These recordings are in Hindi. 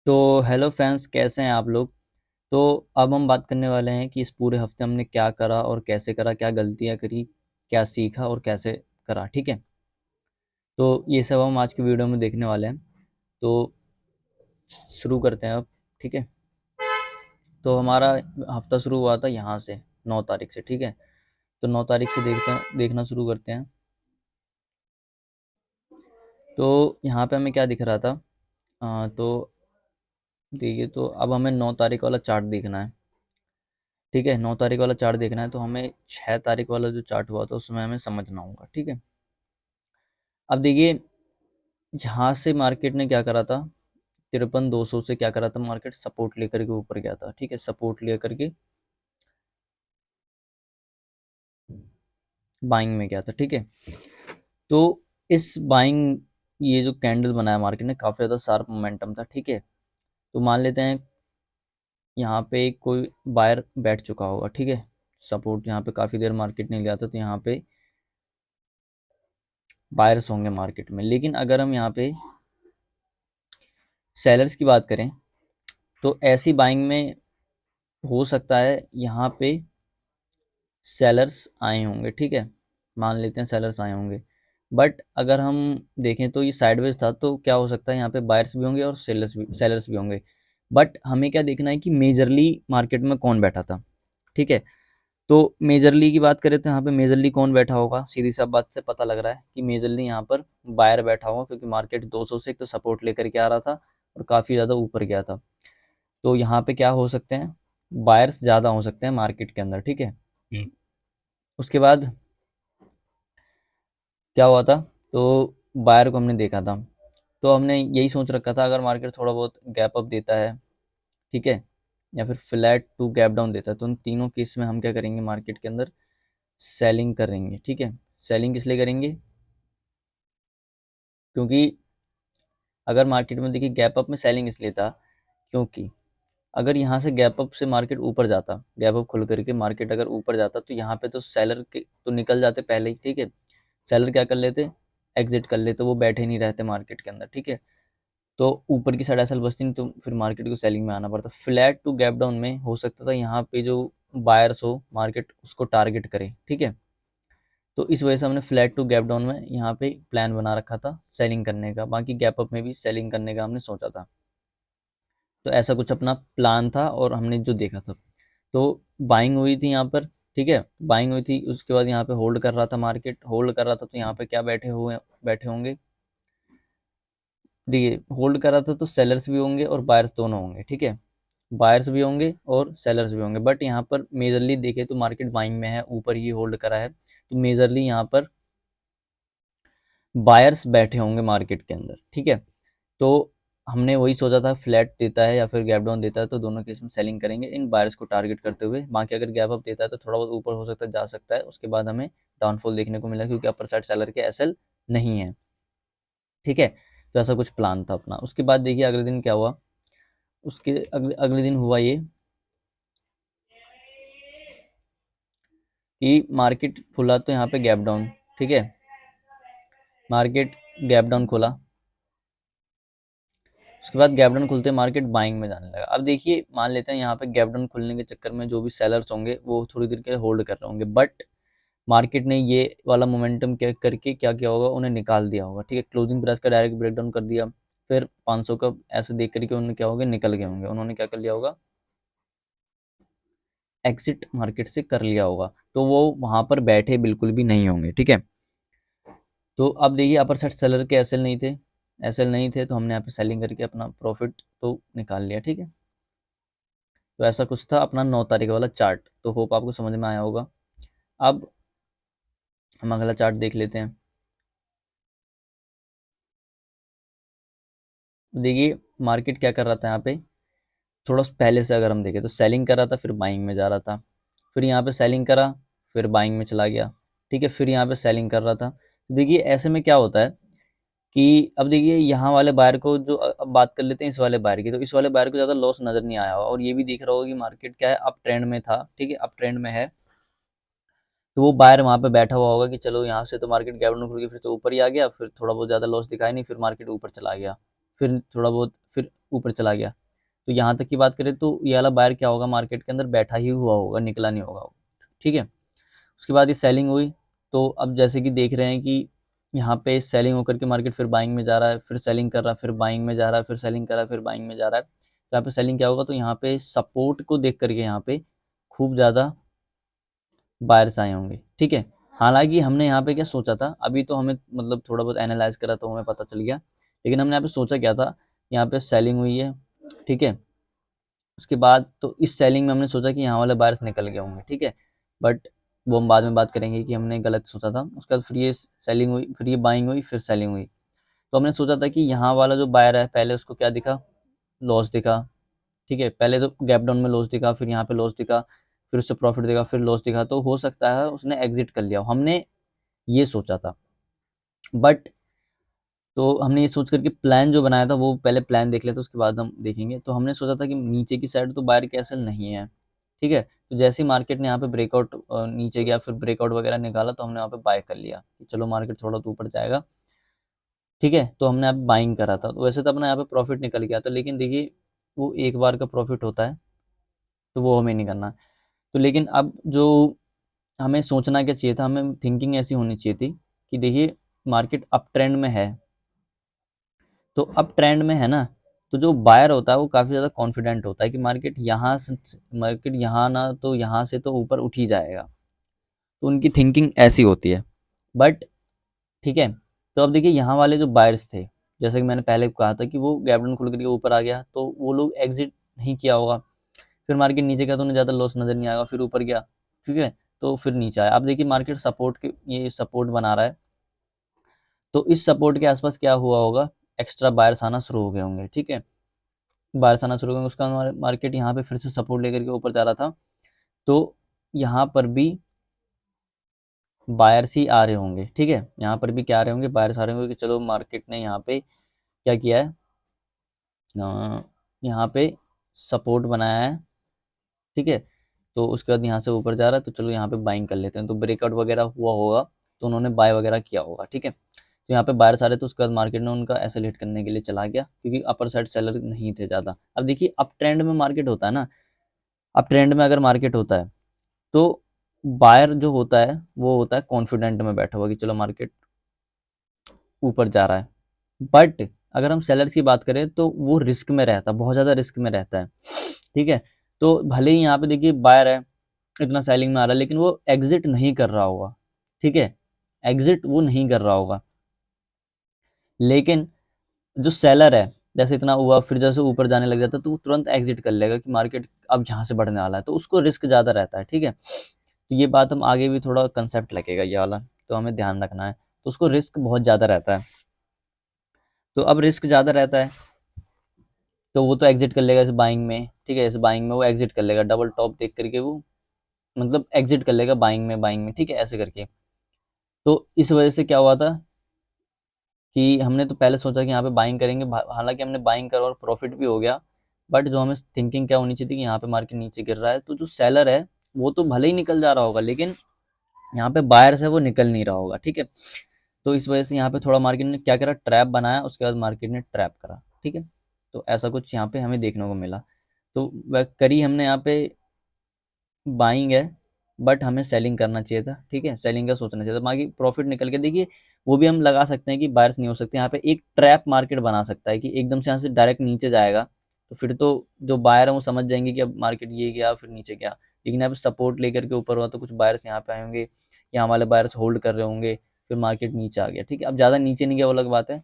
तो हेलो फ्रेंड्स, कैसे हैं आप लोग। तो अब हम बात करने वाले हैं कि इस पूरे हफ्ते हमने क्या करा और कैसे करा, क्या गलतियां करी, क्या सीखा और कैसे करा। ठीक है, तो ये सब हम आज की वीडियो में देखने वाले हैं। तो शुरू करते हैं अब। ठीक है, तो हमारा हफ्ता शुरू हुआ था यहाँ से 9 तारीख से। ठीक है, तो 9 तारीख से देखना शुरू करते हैं। तो यहाँ पे हमें क्या दिख रहा था। तो देखिए, तो अब हमें 9 तारीख वाला चार्ट देखना है। ठीक है, 9 तारीख वाला चार्ट देखना है, तो हमें 6 तारीख वाला जो चार्ट हुआ था उसमें हमें समझना होगा। ठीक है, अब देखिए, जहाँ से मार्केट ने क्या करा था, 53,200 से क्या करा था, मार्केट सपोर्ट लेकर के ऊपर गया था। ठीक है, सपोर्ट लेकर के बाइंग में गया था। ठीक है, तो इस बाइंग, ये जो कैंडल बनाया मार्केट ने, काफ़ी ज़्यादा शार्प मोमेंटम था। ठीक है, तो मान लेते हैं यहाँ पे कोई बायर बैठ चुका होगा। ठीक है, सपोर्ट यहाँ पे काफ़ी देर मार्केट ने लिया था, तो यहाँ पे बायर्स होंगे मार्केट में। लेकिन अगर हम यहाँ पे सेलर्स की बात करें, तो ऐसी बाइंग में हो सकता है यहाँ पे सेलर्स आए होंगे। ठीक है, मान लेते हैं सेलर्स आए होंगे, बट अगर हम देखें तो ये साइडवेज था, तो क्या हो सकता है यहाँ पे बायर्स भी होंगे और सेलर्स भी होंगे। बट हमें क्या देखना है कि मेजरली मार्केट में कौन बैठा था। ठीक है, तो मेजरली की बात करें तो यहाँ पे मेजरली कौन बैठा होगा, सीधी सा बात से पता लग रहा है कि मेजरली यहाँ पर बायर बैठा होगा, क्योंकि मार्केट 200 से एक तो सपोर्ट लेकर के आ रहा था और काफ़ी ज़्यादा ऊपर गया था। तो यहाँ पे क्या हो सकते हैं, बायर्स ज़्यादा हो सकते हैं मार्केट के अंदर। ठीक है, उसके बाद क्या हुआ था, तो बायर को हमने देखा था, तो हमने यही सोच रखा था अगर मार्केट थोड़ा बहुत गैप अप देता है, ठीक है, या फिर फ्लैट टू गैप डाउन देता है, तो उन तीनों केस में हम क्या करेंगे, मार्केट के अंदर सेलिंग करेंगे। ठीक है, सेलिंग किस लिए करेंगे, क्योंकि अगर मार्केट में देखिए गैप अप में सेलिंग इसलिए था, क्योंकि अगर यहाँ से गैप अप से मार्केट ऊपर जाता, गैप अप खुल करके मार्केट अगर ऊपर जाता, तो यहाँ पे तो सेलर के तो निकल जाते पहले ही। ठीक है, सेलर क्या कर लेते, एग्जिट कर लेते, वो बैठे नहीं रहते मार्केट के अंदर। ठीक है, तो ऊपर की साइड एसएल बचती नहीं, तो फिर मार्केट को सेलिंग में आना पड़ता। फ्लैट टू गैप डाउन में हो सकता था यहाँ पे जो बायर्स हो मार्केट उसको टारगेट करे। ठीक है, तो इस वजह से हमने फ्लैट टू गैप डाउन में यहाँ पे प्लान बना रखा था सेलिंग करने का, बाकी गैप अप में भी सेलिंग करने का हमने सोचा था। तो ऐसा कुछ अपना प्लान था और हमने जो देखा था, तो बाइंग हुई थी यहाँ पर। ठीक है, बाइंग हुई थी, उसके बाद यहाँ पे होल्ड कर रहा था, मार्केट होल्ड कर रहा था, तो यहाँ पे क्या बैठे होंगे, देखिए होल्ड कर रहा था तो सेलर्स भी होंगे और बायर्स दोनों होंगे। ठीक है, बायर्स भी होंगे और सेलर्स भी होंगे, बट यहाँ पर मेजरली देखे तो मार्केट बाइंग में है, ऊपर ही होल्ड करा है, तो मेजरली यहाँ पर बायर्स बैठे होंगे मार्केट के अंदर। ठीक है, तो हमने वही सोचा था, फ्लैट देता है या फिर गैप डाउन देता है तो दोनों केस में सेलिंग करेंगे इन बायर्स को टारगेट करते हुए। बाकी अगर गैप अप देता है तो थोड़ा बहुत ऊपर हो सकता है, जा सकता है, उसके बाद हमें डाउनफॉल देखने को मिला, क्योंकि अपर साइड सेलर के एसएल नहीं है। ठीक है, तो ऐसा कुछ प्लान था अपना। उसके बाद देखिए अगले दिन क्या हुआ, उसके अगले अगले दिन हुआ ये कि मार्केट खुला तो यहाँ पे गैप डाउन। ठीक है, मार्केट गैप डाउन खुला, उसके बाद गैप डाउन खुलते मार्केट बाइंग में जाने लगा। अब देखिए, मान लेते हैं यहाँ पे गैप डाउन खुलने के चक्कर में जो भी सेलर्स होंगे वो थोड़ी देर के होल्ड कर रहे होंगे, बट मार्केट ने ये वाला मोमेंटम क्या करके क्या किया होगा, उन्हें निकाल दिया होगा। ठीक है, क्लोजिंग प्राइस का डायरेक्ट ब्रेकडाउन कर दिया, फिर 500 का ऐसे देख करके उन्होंने क्या होगा, निकल गए होंगे, उन्होंने क्या कर लिया होगा, एग्जिट मार्केट से कर लिया होगा, तो वो वहां पर बैठे बिल्कुल भी नहीं होंगे। ठीक है, तो अब देखिए अपर साइड सेलर के एसएल नहीं थे, तो हमने यहाँ पे सेलिंग करके अपना प्रॉफिट तो निकाल लिया। ठीक है, तो ऐसा कुछ था अपना 9 तारीख वाला चार्ट, तो होप आपको समझ में आया होगा। अब हम अगला चार्ट देख लेते हैं। देखिए मार्केट क्या कर रहा था यहाँ पे, थोड़ा पहले से अगर हम देखें तो सेलिंग कर रहा था, फिर बाइंग में जा रहा था, फिर यहाँ पे सेलिंग करा, फिर बाइंग में चला गया। ठीक है, फिर यहाँ पे सेलिंग कर रहा था। तो देखिए ऐसे में क्या होता है कि अब देखिए यहाँ वाले बायर को जो अब बात कर लेते हैं इस वाले बायर की, तो इस वाले बायर को ज़्यादा लॉस नज़र नहीं आया होगा, और ये भी दिख रहा होगा कि मार्केट क्या है, अप ट्रेंड में था। ठीक है, अप ट्रेंड में है, तो वो बायर वहाँ पे बैठा हुआ होगा कि चलो यहाँ से तो मार्केट गैप डाउन खुल के फिर तो ऊपर ही आ गया, फिर थोड़ा बहुत ज़्यादा लॉस दिखाया नहीं, फिर मार्केट ऊपर चला गया, फिर थोड़ा बहुत फिर ऊपर चला गया। तो यहाँ तक की बात करें तो ये वाला बायर क्या होगा, मार्केट के अंदर बैठा ही हुआ होगा, निकला नहीं होगा, ठीक है। उसके बाद ये सेलिंग हुई, तो अब जैसे कि देख रहे हैं कि यहाँ पे सेलिंग होकर के मार्केट फिर बाइंग में जा रहा है, फिर सेलिंग कर रहा है, फिर बाइंग में जा रहा है, फिर सेलिंग कर रहा है, फिर बाइंग में जा रहा है। तो यहाँ पे सेलिंग क्या होगा, तो यहाँ पे सपोर्ट को देख करके यहाँ पे खूब ज़्यादा बायर्स आए होंगे, ठीक है। हालांकि हमने यहाँ पे क्या सोचा था, अभी तो हमें मतलब थोड़ा बहुत एनालाइज करा तो हमें पता चल गया, लेकिन हमने यहाँ पे सोचा क्या था, यहाँ पे सेलिंग हुई है, ठीक है। उसके बाद तो इस सेलिंग में हमने सोचा कि यहाँ वाले बायर्स निकल गए होंगे, ठीक है। बट वो हम बाद में बात करेंगे कि हमने गलत सोचा था। उसके बाद फिर ये सेलिंग हुई, फिर ये बाइंग हुई, फिर सेलिंग हुई। तो हमने सोचा था कि यहाँ वाला जो बायर है पहले उसको क्या दिखा, लॉस दिखा, ठीक है। पहले तो गैप डाउन में लॉस दिखा, फिर यहाँ पे लॉस दिखा, फिर उससे प्रॉफिट दिखा, फिर लॉस दिखा, तो हो सकता है उसने एग्जिट कर लिया, हमने ये सोचा था। बट तो हमने ये सोच करके प्लान जो बनाया था, वो पहले प्लान देख लेते उसके बाद हम देखेंगे। तो हमने सोचा था कि नीचे की साइड तो बायर कैसल नहीं है, ठीक है। तो जैसे ही मार्केट ने यहाँ पे ब्रेकआउट नीचे गया, फिर ब्रेकआउट वगैरह निकाला, तो हमने वहाँ पे बाय कर लिया कि चलो मार्केट थोड़ा तो ऊपर जाएगा, ठीक है। तो हमने यहाँ पे बाइंग करा था, तो वैसे तो अपना यहाँ पे प्रॉफिट निकल गया था, लेकिन देखिए वो एक बार का प्रॉफिट होता है, तो वो हमें नहीं करना है। तो लेकिन अब जो हमें सोचना क्या चाहिए था, हमें थिंकिंग ऐसी होनी चाहिए थी कि देखिए मार्केट अप ट्रेंड में है, तो अप ट्रेंड में है ना, तो जो बायर होता है वो काफ़ी ज़्यादा कॉन्फिडेंट होता है कि मार्केट यहाँ ना तो यहाँ से तो ऊपर उठ ही जाएगा, तो उनकी थिंकिंग ऐसी होती है। बट ठीक है, तो अब देखिए यहाँ वाले जो बायर्स थे, जैसे कि मैंने पहले कहा था कि वो गैप डाउन खुल करके ऊपर आ गया, तो वो लोग एग्जिट नहीं किया होगा, फिर मार्केट नीचे गया तो उन्हें ज़्यादा लॉस नज़र नहीं आएगा, फिर ऊपर गया, ठीक है, तो फिर नीचे आया। अब देखिए मार्केट सपोर्ट के ये सपोर्ट बना रहा है, तो इस सपोर्ट के आसपास क्या हुआ होगा, एक्स्ट्रा बायर्स आना शुरू हो गए होंगे, ठीक है। बायर्स आना शुरू हो गए, उसका मार्केट यहाँ पे फिर से सपोर्ट लेकर के ऊपर जा रहा था, तो यहाँ पर भी बायर्स ही आ रहे होंगे, ठीक है। यहाँ पर भी क्या आ रहे होंगे, बायर्स आ रहे होंगे कि चलो मार्केट ने यहाँ पे क्या किया है, यहाँ पे सपोर्ट बनाया है, ठीक है। तो उसके बाद यहाँ से ऊपर जा रहा है, तो चलो यहाँ पे बाइंग कर लेते हैं, तो ब्रेकआउट वगैरह हुआ होगा, तो उन्होंने बाय वगैरह किया होगा, ठीक है। तो यहाँ पे बायर्स आ रहे थे, उसके बाद मार्केट ने उनका ऐसे हिट करने के लिए चला गया, क्योंकि अपर साइड सेलर नहीं थे ज़्यादा। अब देखिए अप ट्रेंड में मार्केट होता है ना, अप ट्रेंड में अगर मार्केट होता है, तो बायर जो होता है वो होता है कॉन्फिडेंट में बैठा हुआ कि चलो मार्केट ऊपर जा रहा है। बट अगर हम सेलर्स की बात करें तो वो रिस्क में रहता है, बहुत ज़्यादा रिस्क में रहता है, ठीक है। तो भले ही यहाँ पे देखिए बायर है, इतना सेलिंग में आ रहा है, लेकिन वो एग्जिट नहीं कर रहा होगा, ठीक है, एग्जिट वो नहीं कर रहा होगा। लेकिन जो सेलर है, जैसे इतना हुआ फिर जैसे ऊपर जाने लग जाता है, तो वो तुरंत एग्जिट कर लेगा कि मार्केट अब यहाँ से बढ़ने वाला है, तो उसको रिस्क ज़्यादा रहता है, ठीक है। तो ये बात हम आगे भी थोड़ा कंसेप्ट लगेगा ये वाला, तो हमें ध्यान रखना है। तो उसको रिस्क बहुत ज़्यादा रहता है, तो अब रिस्क ज़्यादा रहता है, तो वो तो एग्जिट कर लेगा इस बाइंग में, ठीक है, इस बाइंग में वो एग्जिट कर लेगा, डबल टॉप देख करके वो मतलब एग्जिट कर लेगा बाइंग में, ठीक है, ऐसे करके। तो इस वजह से क्या हुआ था कि हमने तो पहले सोचा कि यहाँ पे बाइंग करेंगे, हालांकि हमने बाइंग करा और प्रॉफिट भी हो गया। बट जो हमें थिंकिंग क्या होनी चाहिए थी कि यहाँ पे मार्केट नीचे गिर रहा है, तो जो सेलर है वो तो भले ही निकल जा रहा होगा, लेकिन यहाँ पे बायर्स है वो निकल नहीं रहा होगा, ठीक है। तो इस वजह से यहाँ पे थोड़ा मार्केट ने क्या करा, ट्रैप बनाया, उसके बाद मार्केट ने ट्रैप करा, ठीक है। तो ऐसा कुछ यहाँ पे हमें देखने को मिला। तो वह करी हमने यहाँ पे बाइंग है, बट हमें सेलिंग करना चाहिए था, ठीक है, सेलिंग का सोचना चाहिए था, बाकी प्रॉफिट निकल के देखिए वो भी हम लगा सकते हैं कि बायर्स नहीं हो सकते, यहाँ पे एक ट्रैप मार्केट बना सकता है कि एकदम से यहाँ से डायरेक्ट नीचे जाएगा, तो फिर तो जो बायर है वो समझ जाएंगे कि अब मार्केट ये गया फिर नीचे गया। लेकिन यहाँ पे सपोर्ट लेकर के ऊपर हुआ, तो कुछ बायर्स यहाँ पे आए होंगे, यहाँ वाले बायर्स होल्ड कर रहे होंगे, फिर मार्केट नीचे आ गया, ठीक है। अब ज़्यादा नीचे नहीं गया वो अलग बात है,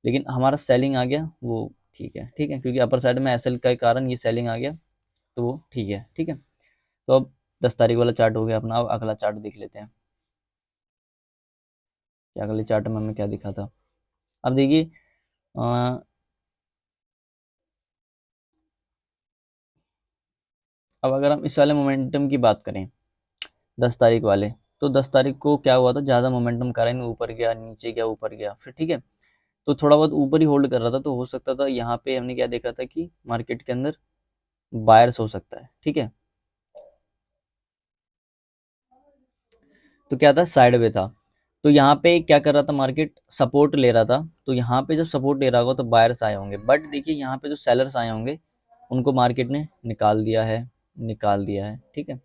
लेकिन हमारा सेलिंग आ गया वो ठीक है, ठीक है, क्योंकि अपर साइड में एसएल का कारण ये सेलिंग आ गया, तो वो ठीक है, ठीक है। तो अब 10 तारीख वाला चार्ट हो गया अपना, अब अगला चार्ट देख लेते हैं कि अगले चार्ट में हमें क्या दिखा था। अब देखिए अब अगर हम इस वाले मोमेंटम की बात करें 10 तारीख वाले, तो 10 तारीख को क्या हुआ था, ज़्यादा मोमेंटम करा नहीं, ऊपर गया नीचे गया ऊपर गया, फिर ठीक है। तो थोड़ा बहुत ऊपर ही होल्ड कर रहा था, तो हो सकता था यहाँ पे हमने क्या देखा था कि मार्केट के अंदर बायर्स हो सकता है, ठीक है। तो क्या था, साइड वे था, तो यहाँ पे क्या कर रहा था, मार्केट सपोर्ट ले रहा था। तो यहाँ पे जब सपोर्ट ले रहा होगा तो बायर्स आए होंगे, बट देखिए यहाँ पे जो सेलर्स आए होंगे उनको मार्केट ने निकाल दिया है, निकाल दिया है, ठीक है।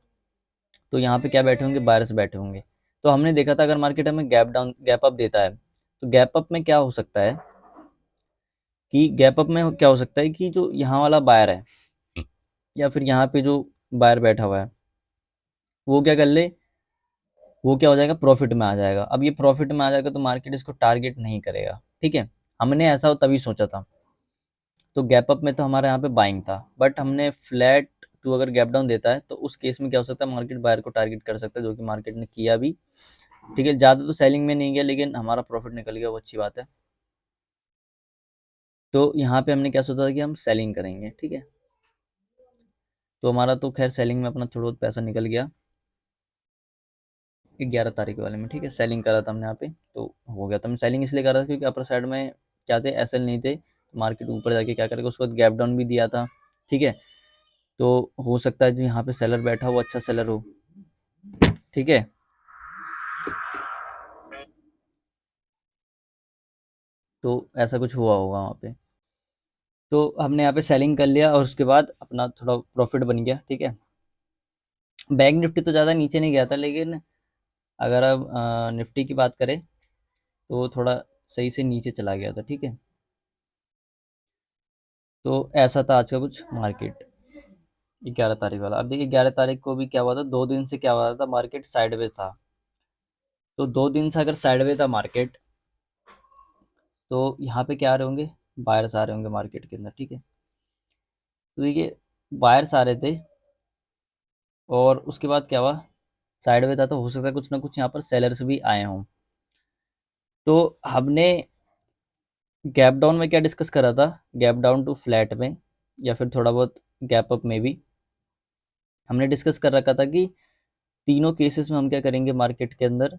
तो यहाँ पे क्या बैठे होंगे, बायर्स बैठे होंगे। तो हमने देखा था अगर मार्केट हमें गैप अप देता है, तो गैप अप में क्या हो सकता है कि गैप अप में क्या हो सकता है कि जो यहाँ वाला बायर है या फिर यहाँ पे जो बायर बैठा हुआ है वो क्या कर ले, वो क्या हो जाएगा, प्रॉफिट में आ जाएगा। अब ये प्रॉफिट में आ जाएगा तो मार्केट इसको टारगेट नहीं करेगा, ठीक है। हमने ऐसा तभी सोचा था। तो गैप अप में तो हमारे यहाँ पे बाइंग था, बट हमने फ्लैट टू अगर गैप डाउन देता है तो उस केस में क्या हो सकता है, मार्केट बायर को टारगेट कर सकता है, जो कि मार्केट ने किया भी, ठीक है। ज़्यादा तो सेलिंग में नहीं गया लेकिन हमारा प्रॉफिट निकल गया, वो अच्छी बात है। तो यहाँ पे हमने क्या सोचा था कि हम सेलिंग करेंगे, ठीक है। तो हमारा तो खैर सेलिंग में अपना थोड़ा बहुत पैसा निकल गया 11 तारीख वाले में, ठीक है। सेलिंग करा था हमने यहाँ पे तो हो गया। तो हम सेलिंग इसलिए कर रहा था क्योंकि अपर साइड में क्या थे, एसएल नहीं थे। मार्केट ऊपर जाके क्या करेगा, उसके बाद गैप डाउन भी दिया था, ठीक है। तो हो सकता है जो यहाँ पे सेलर बैठा हो अच्छा सेलर हो, ठीक है। तो ऐसा कुछ हुआ होगा वहाँ पे। तो हमने यहाँ पे सेलिंग कर लिया और उसके बाद अपना थोड़ा प्रॉफिट बन गया, ठीक है। बैंक निफ्टी तो ज़्यादा नीचे नहीं गया था, लेकिन अगर अब निफ्टी की बात करें तो थोड़ा सही से नीचे चला गया था, ठीक है। तो ऐसा था आज का कुछ मार्केट 11 तारीख वाला। अब देखिए 11 तारीख को भी क्या हुआ था, 2 दिन से क्या हुआ था, मार्केट साइडवेज था। तो 2 दिन से अगर साइडवेज था मार्केट, तो यहाँ पे क्या आ रहे होंगे, बायर्स आ रहे होंगे मार्केट के अंदर, ठीक है। तो देखिए बायर्स आ रहे थे और उसके बाद क्या हुआ, साइडवेज था तो हो सकता है कुछ ना कुछ यहाँ पर सेलर्स भी आए हों। तो हमने गैप डाउन में क्या डिस्कस करा था, गैप डाउन टू फ्लैट में या फिर थोड़ा बहुत गैप अप में भी हमने डिस्कस कर रखा था कि तीनों केसेस में हम क्या करेंगे, मार्केट के अंदर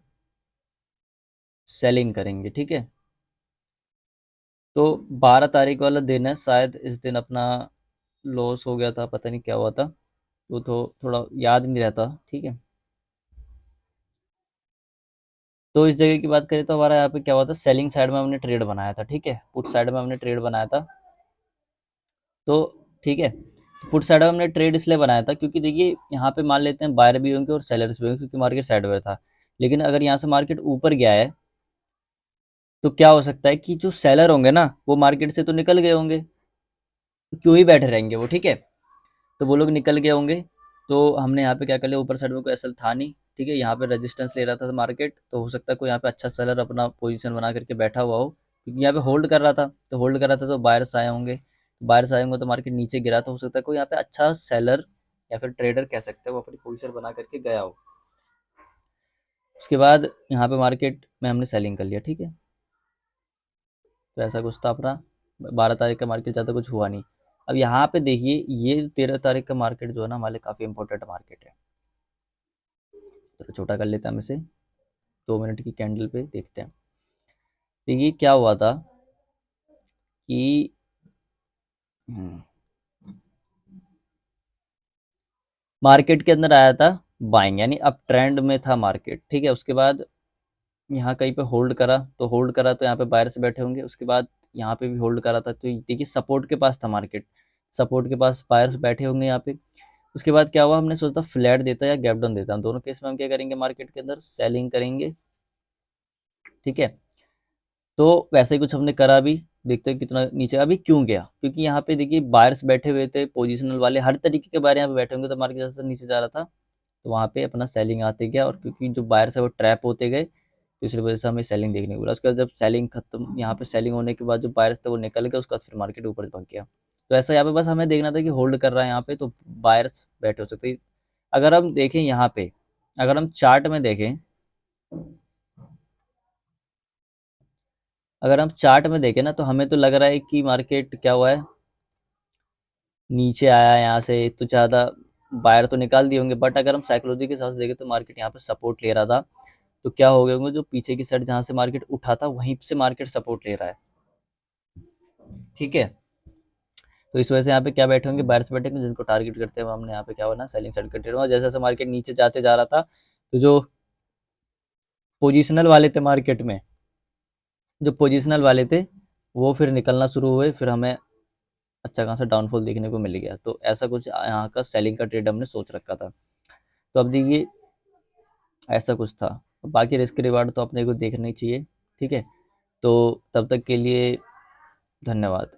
सेलिंग करेंगे, ठीक है। तो 12 तारीख वाला दिन है, शायद इस दिन अपना लॉस हो गया था, पता नहीं क्या हुआ था, तो थोड़ा याद नहीं रहता, ठीक है। तो इस जगह की बात करें तो हमारा यहाँ पे क्या हुआ था, सेलिंग साइड में हमने ट्रेड बनाया था, ठीक है। पुट साइड में हमने ट्रेड बनाया था, तो ठीक है। तो पुट साइड में हमने ट्रेड इसलिए बनाया था क्योंकि देखिए यहाँ पे मान लेते हैं बायर भी होंगे और सेलर्स भी होंगे, क्योंकि मार्केट साइड में था। लेकिन अगर यहाँ से मार्केट ऊपर गया है तो क्या हो सकता है कि जो सेलर होंगे ना वो मार्केट से तो निकल गए होंगे, तो क्यों ही बैठे रहेंगे वो, ठीक है। तो वो लोग निकल गए होंगे। तो हमने यहाँ पे क्या कर लिया, ऊपर साइड में कोई असल था नहीं, ठीक है। यहाँ पे रेजिस्टेंस ले रहा था मार्केट, तो हो सकता है कोई यहाँ पे अच्छा सेलर अपना पोजीशन बना करके बैठा हुआ हो, क्योंकि यहाँ पे होल्ड कर रहा था। तो होल्ड कर रहा था तो बायर्स आए होंगे, बायर्स आए होंगे तो मार्केट नीचे गिरा, तो हो सकता है कोई यहाँ पे अच्छा सेलर या फिर ट्रेडर कह सकते हैं वो अपनी पोजीशन बना करके गया हो। उसके बाद यहाँ पे मार्केट में हमने सेलिंग कर लिया, ठीक है। तो ऐसा कुछ था अपना। 12 तारीख का मार्केट ज़्यादा कुछ हुआ नहीं। अब यहाँ पे देखिए ये 13 तारीख का मार्केट जो है ना हमारे काफ़ी इंपॉर्टेंट मार्केट है। तो छोटा कर लेते हैं हम इसे, 2 मिनट की कैंडल पे देखते हैं। देखिए क्या हुआ था कि हम्म, मार्केट के अंदर आया था बाइंग, यानी अप ट्रेंड में था मार्केट, ठीक है। उसके बाद यहाँ कहीं पे होल्ड करा, तो होल्ड करा तो यहाँ पे बायर्स बैठे होंगे। उसके बाद यहाँ पे भी होल्ड करा था, तो देखिए सपोर्ट के पास था मार्केट, सपोर्ट के पास बायर्स बैठे होंगे यहाँ पे। उसके बाद क्या हुआ, हमने सोचा फ्लैट देता या गैप डाउन देता, दोनों केस में हम क्या करेंगे, मार्केट के अंदर सेलिंग करेंगे, ठीक है। तो वैसे ही कुछ हमने करा भी, देखते हैं कितना नीचे अभी क्यों गया, क्योंकि यहाँ पे देखिए बायर्स बैठे हुए थे, पोजिशनल वाले हर तरीके के बायर यहाँ पे बैठे होंगे, तो मार्केट जैसे नीचे जा रहा था तो वहाँ पे अपना सेलिंग आते गया, और क्योंकि जो बायर्स है वो ट्रैप होते गए तो इसी वजह से हमें सेलिंग देखने को मिला। उसके बाद जब सेलिंग खत्म, यहाँ पे सेलिंग होने के बाद जो बायर्स थे वो निकल गए, उसके बाद फिर मार्केट ऊपर भाग गया। तो ऐसा यहाँ पे बस हमें देखना था कि होल्ड कर रहा है यहाँ पे तो बायर्स बैठे हो सकते। अगर हम देखें यहाँ पे, अगर हम चार्ट में देखें, अगर हम चार्ट में देखें ना तो हमें तो लग रहा है कि मार्केट क्या हुआ है, नीचे आया है यहाँ से, तो ज़्यादा बायर तो निकाल दिए होंगे। बट अगर हम साइकोलॉजी के हिसाब से देखें तो मार्केट यहाँ पे सपोर्ट ले रहा था, तो क्या हो गए होंगे, जो पीछे की साइड जहाँ से मार्केट उठा था वहीं से मार्केट सपोर्ट ले रहा है, ठीक है। तो इस वजह से यहाँ पे क्या बैठे होंगे, बायर्स बैठे होंगे, जिनको टारगेट करते हुए हमने यहाँ पे क्या होना, सेलिंग साइड करते हुआ। जैसे जैसे मार्केट नीचे जाते जा रहा था तो जो पोजिशनल वाले थे मार्केट में, जो पोजिशनल वाले थे वो फिर निकलना शुरू हुए, फिर हमें अच्छा खासा डाउनफॉल देखने को मिल गया। तो ऐसा कुछ यहाँ का सेलिंग का ट्रेड हमने सोच रखा था। तो अब देखिए ऐसा कुछ था। बाकी रिस्क रिवार्ड तो अपने को देखना ही चाहिए, ठीक है। तो तब तक के लिए धन्यवाद।